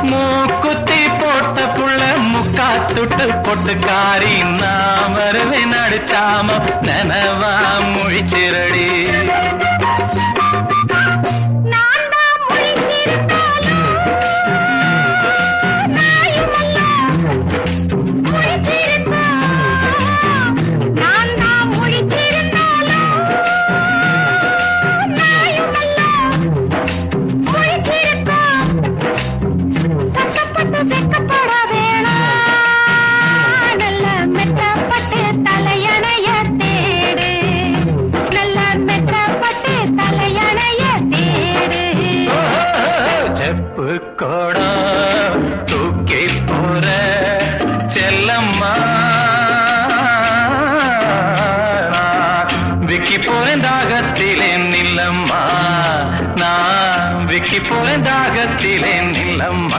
மூக்குத்தி போட்ட புள்ள முக்கா துட்டு பொட்டுக்காரி நான் வருவேன் அடிச்சாம நனவா முழிச்சிரடி கோடா தூக்கி போற செல்லம்மா விக்கி போறேன் தாகத்திலே நில்லம்மா நான் விக்கி போறேன் தாகத்திலே